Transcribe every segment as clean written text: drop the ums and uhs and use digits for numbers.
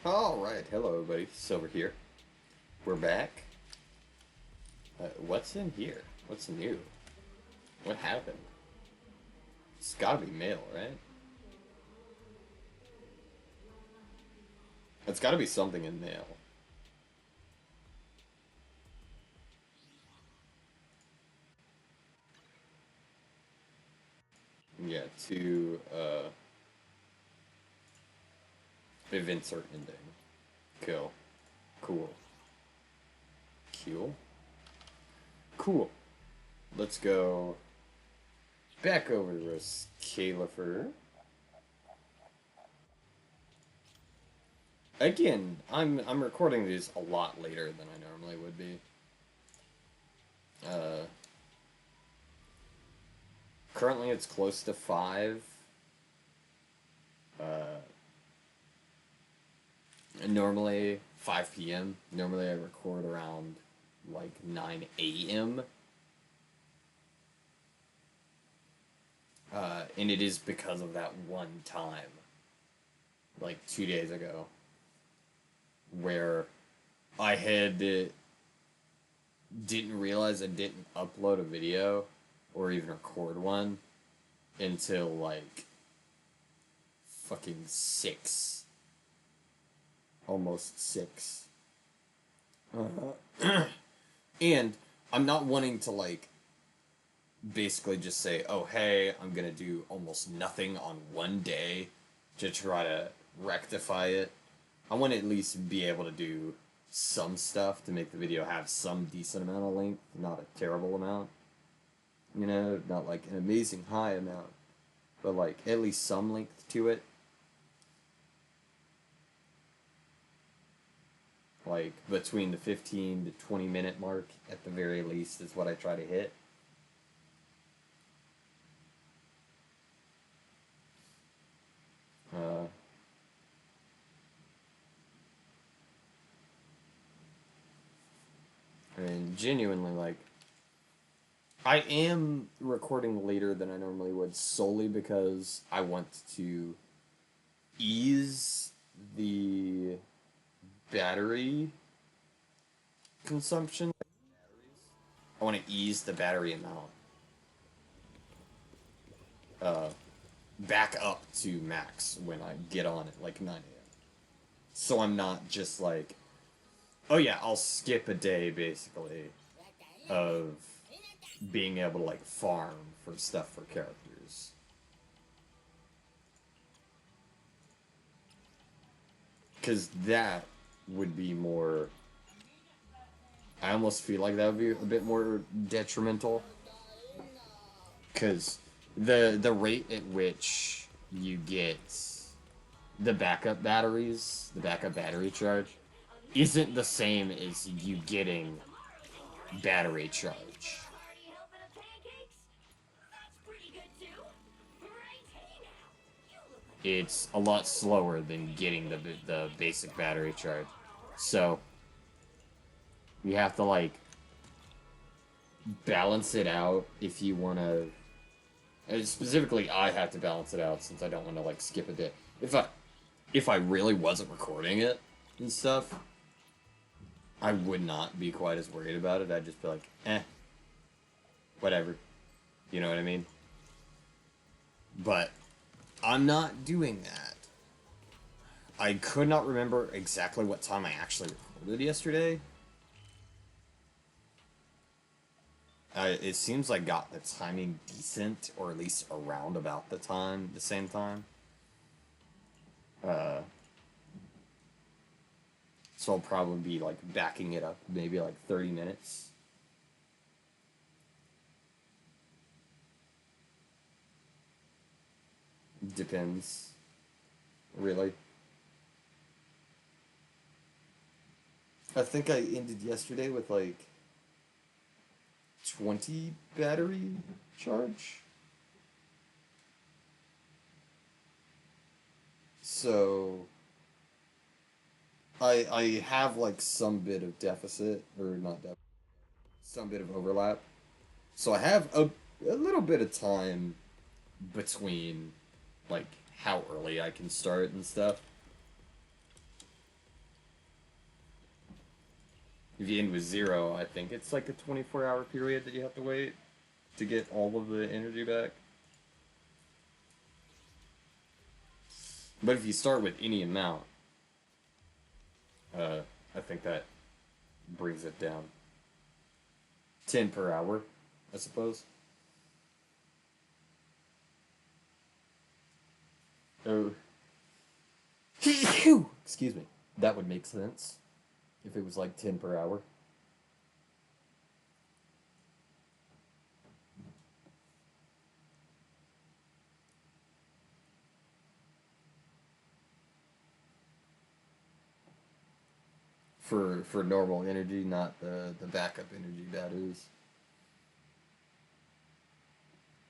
Alright, hello everybody, Silver here. We're back. What's in here? What's new? What happened? It's gotta be mail, right? It's gotta be something in mail. Yeah, events are ending. Cool. Cool. Cool. Cool. Let's go back over to this Califer. Again, I'm recording these a lot later than I normally would be. Uh, Currently it's close to 5. Normally 5 p.m. Normally I record around like 9 a.m. And it is because of that one time, like 2 days ago, where I had didn't realize I didn't upload a video or even record one until like fucking 6, almost 6. And I'm not wanting to like basically just say, oh hey, I'm gonna do almost nothing on one day to try to rectify it. I want to at least be able to do some stuff to make the video have some decent amount of length, not a terrible amount. You know, not like an amazing high amount, but like at least some length to it. Like between the 15 to 20 minute mark at the very least is what I try to hit. Uh, I mean, genuinely, like, I am recording later than I normally would solely because I want to ease the battery consumption. I want to ease the battery amount uh, back up to max when I get on at like 9 a.m. So I'm not just like, oh yeah, I'll skip a day basically of being able to like farm for stuff for characters. Because that would be more. I almost feel like that would be a bit more detrimental. Because the rate at which you get the backup batteries, the backup battery charge, isn't the same as you getting battery charge. It's a lot slower than getting the basic battery charge. So you have to like balance it out if you want to. Specifically, I have to balance it out since I don't want to like skip a day. If I really wasn't recording it and stuff, I would not be quite as worried about it. I'd just be like, whatever. You know what I mean? But I'm not doing that. I could not remember exactly what time I actually recorded yesterday. It seems like got the timing decent, or at least around about the same time. So I'll probably be like backing it up maybe like 30 minutes. Depends. Really. I think I ended yesterday with like 20 battery charge. So I have like some bit of deficit, or not deficit, some bit of overlap. So I have a little bit of time between like how early I can start and stuff. If you end with 0, I think it's like a 24-hour period that you have to wait to get all of the energy back. But if you start with any amount, I think that brings it down. 10 per hour, I suppose. Oh. Excuse me. That would make sense if it was like 10 per hour. For normal energy, not the backup energy batteries.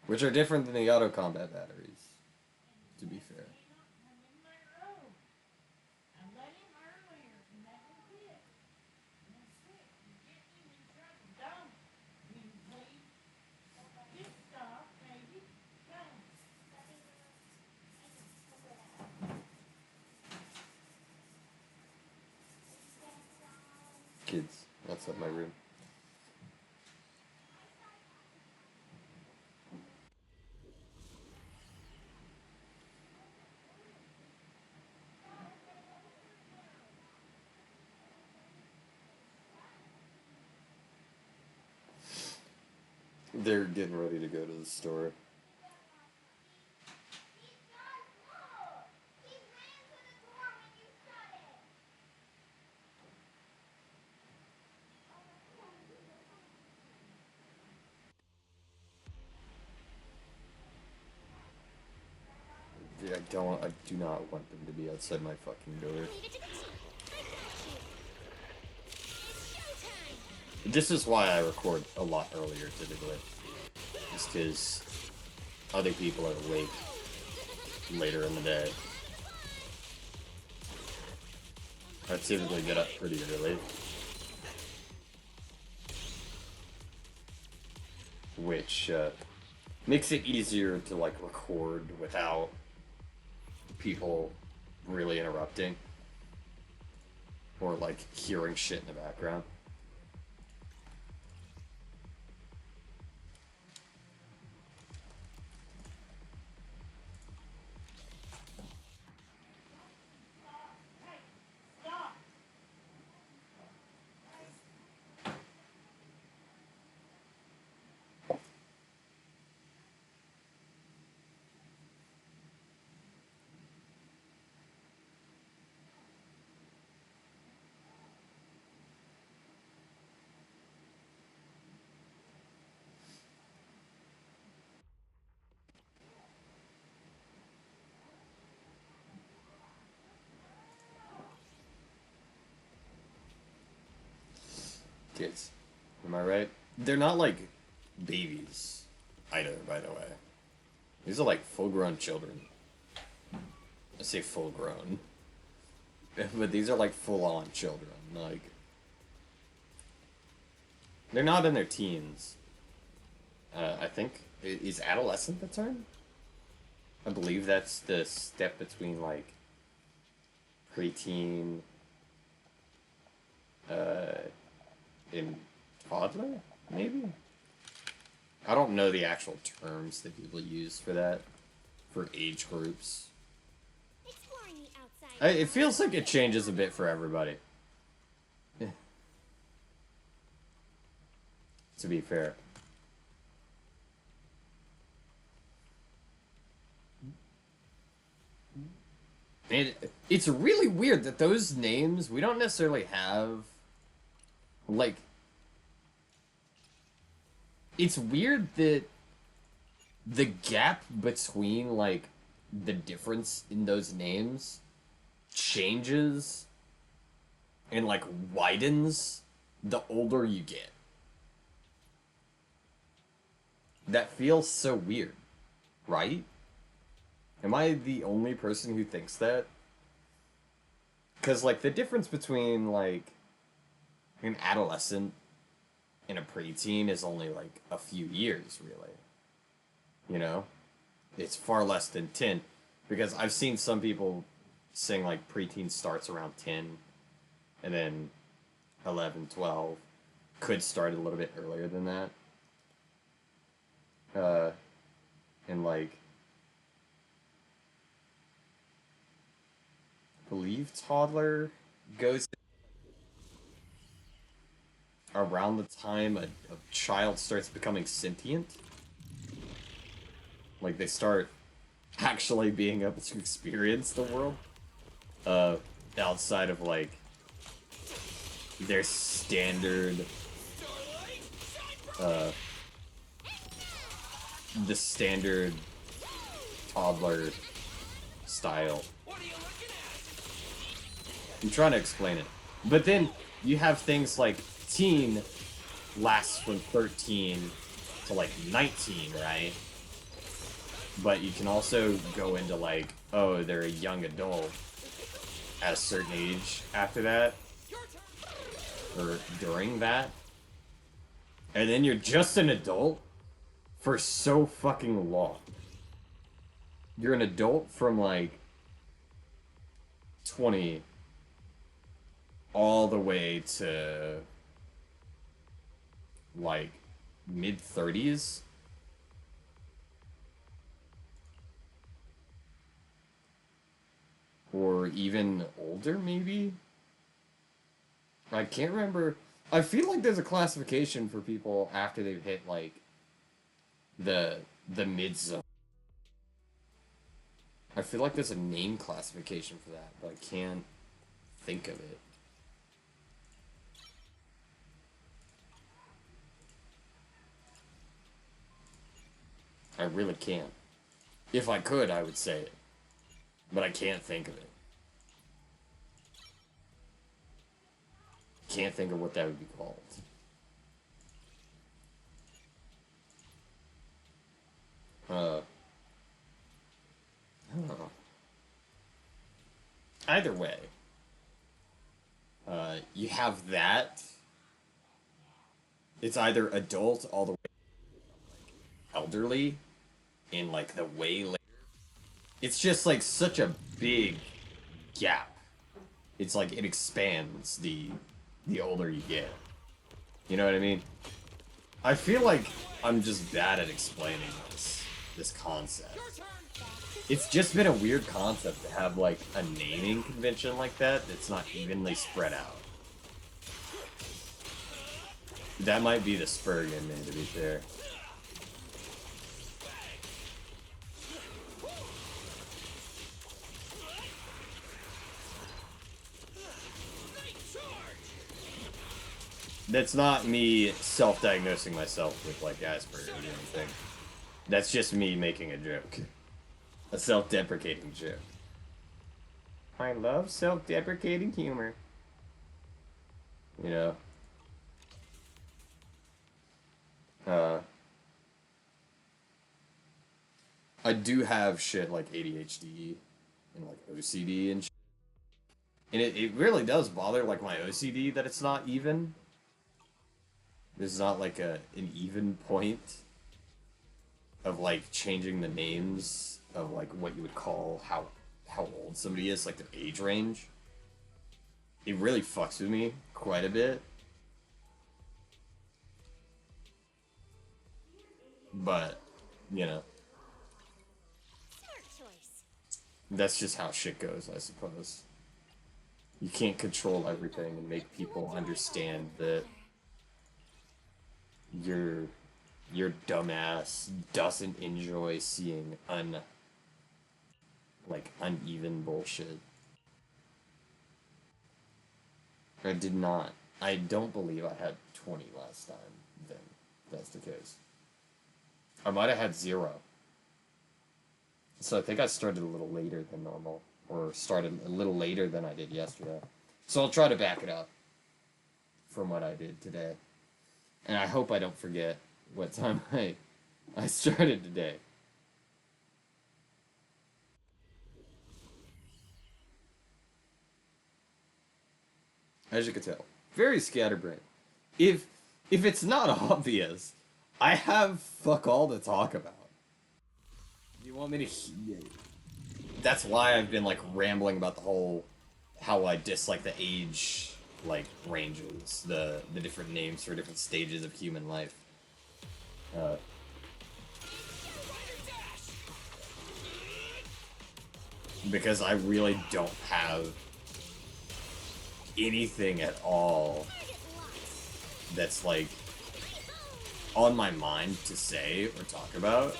Which are different than the auto combat batteries, to be fair. Kids, outside my room. They're getting ready to go to the store. I do not want them to be outside my fucking door. This is why I record a lot earlier typically. Just because other people are awake later in the day. I typically get up pretty early. Which makes it easier to like record without people really interrupting. Or like hearing shit in the background. Kids. Am I right? They're not like babies either, by the way. These are like full grown children. I say full grown. But these are like full on children. Like, they're not in their teens. I think. Is adolescent the term? I believe that's the step between like preteen and toddler, maybe? I don't know the actual terms that people use for that, for age groups. It feels like it changes a bit for everybody. To be fair. And it's really weird that those names, we don't necessarily have, like, it's weird that the gap between, like, the difference in those names changes and, like, widens the older you get. That feels so weird, right? Am I the only person who thinks that? Because, like, the difference between, like, an adolescent and a preteen is only, like, a few years, really. You know? It's far less than 10. Because I've seen some people saying, like, preteen starts around 10, and then 11, 12. Could start a little bit earlier than that. Uh, and like, I believe toddler goes around the time a child starts becoming sentient. Like they start actually being able to experience the world. Uh, outside of like their standard, uh, the standard toddler style. I'm trying to explain it. But then you have things like teen lasts from 13 to like 19, right? But you can also go into like, oh, they're a young adult at a certain age after that, or during that. And then you're just an adult for so fucking long. You're an adult from like 20 all the way to like mid 30s. Or even older, maybe? I can't remember. I feel like there's a classification for people after they've hit like the mid zone. I feel like there's a name classification for that, but I can't think of it. I really can't. If I could, I would say it. But I can't think of it. Can't think of what that would be called. I don't know. Either way, you have that. It's either adult all the way elderly in like the way later. It's just like such a big gap. It's like it expands the older you get. You know what I mean? I feel like I'm just bad at explaining this concept. It's just been a weird concept to have like a naming convention like that that's not evenly spread out. That might be the Spurg in me, to be fair. That's not me self-diagnosing myself with like Asperger's or anything. That's just me making a joke. A self-deprecating joke. I love self-deprecating humor. You know? I do have shit like ADHD and like OCD and shit. And it really does bother like my OCD that it's not even. There's not like an even point of like changing the names of like what you would call how old somebody is, like their age range. It really fucks with me quite a bit. But, you know, that's just how shit goes, I suppose. You can't control everything and make people understand that your dumbass doesn't enjoy seeing uneven bullshit. I did not. I don't believe I had 20 last time, then that's the case. I might have had 0. So I think I started a little later than normal, or started a little later than I did yesterday. So I'll try to back it up from what I did today. And I hope I don't forget what time I started today. As you can tell, very scatterbrained. If it's not obvious, I have fuck all to talk about. Do you want me to? That's why I've been like rambling about the whole how I dislike the age like ranges, the different names for different stages of human life. Uh, because I really don't have anything at all that's like on my mind to say or talk about.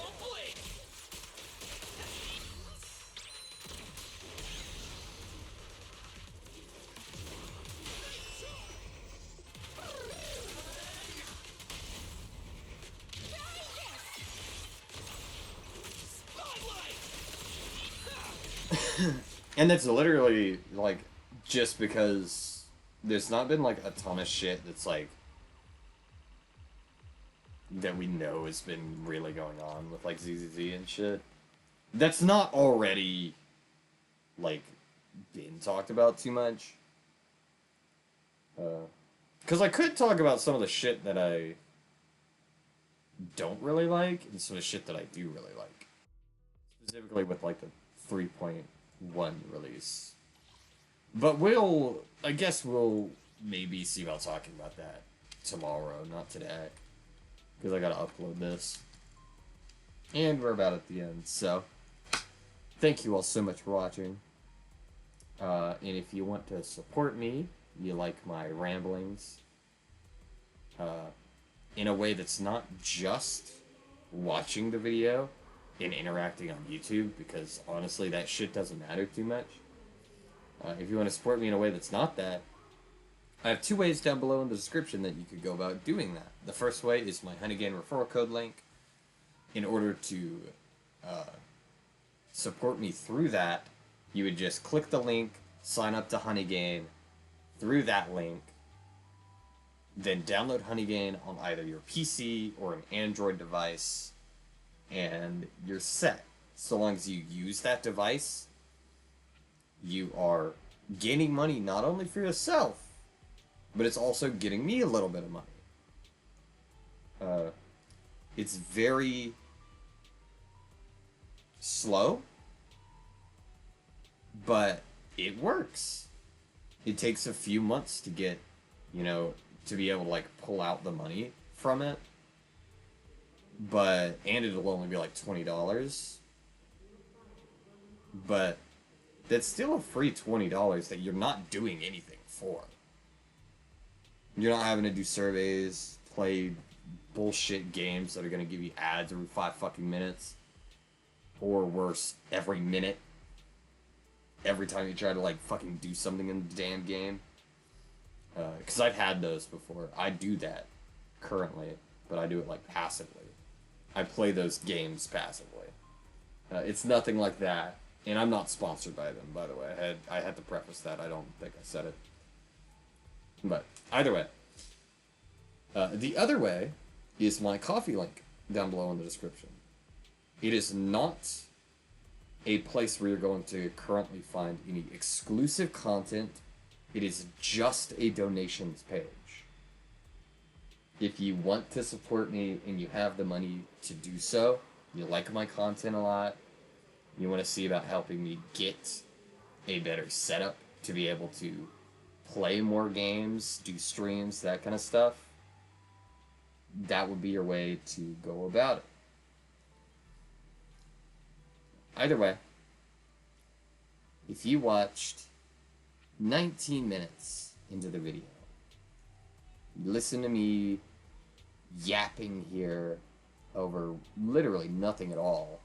And that's literally like just because there's not been like a ton of shit that's like that we know has been really going on with like ZZZ and shit. That's not already like been talked about too much. Because I could talk about some of the shit that I don't really like and some of the shit that I do really like. Specifically with like the 3.1 release. But I guess we'll maybe see about talking about that tomorrow, not today. Because I gotta upload this. And we're about at the end, so thank you all so much for watching. And if you want to support me, you like my ramblings, in a way that's not just watching the video and interacting on YouTube, because honestly that shit doesn't matter too much. If you want to support me in a way that's not that, I have 2 ways down below in the description that you could go about doing that. The first way is my Honeygain referral code link. In order to support me through that, you would just click the link, sign up to Honeygain through that link, then download Honeygain on either your PC or an Android device, and you're set. So long as you use that device, you are gaining money not only for yourself, but it's also getting me a little bit of money. It's very slow, but it works. It takes a few months to get, to be able to like pull out the money from it. And it'll only be like $20. But that's still a free $20 that you're not doing anything for. You're not having to do surveys, play bullshit games that are gonna give you ads every 5 fucking minutes. Or worse, every minute. Every time you try to like fucking do something in the damn game. Because I've had those before. I do that currently, but I do it like passively. I play those games passively. It's nothing like that. And I'm not sponsored by them, by the way. I had to preface that. I don't think I said it. But either way. The other way is my coffee link down below in the description. It is not a place where you're going to currently find any exclusive content. It is just a donations page. If you want to support me and you have the money to do so, you like my content a lot, you want to see about helping me get a better setup to be able to play more games, do streams, that kind of stuff, that would be your way to go about it. Either way, if you watched 19 minutes into the video, listen to me yapping here over literally nothing at all,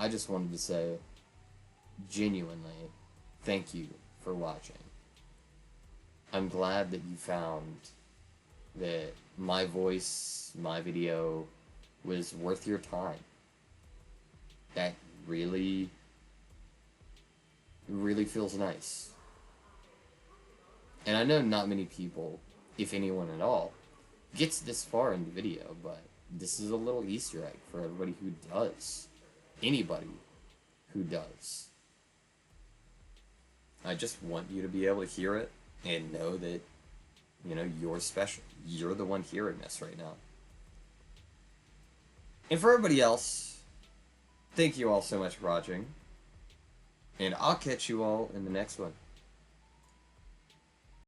I just wanted to say, genuinely, thank you for watching. I'm glad that you found that my voice, my video, was worth your time. That really feels nice. And I know not many people, if anyone at all, gets this far in the video, but this is a little Easter egg for everybody who does. Anybody who does. I just want you to be able to hear it and know that, you're special. You're the one hearing this right now. And for everybody else, thank you all so much for watching. And I'll catch you all in the next one.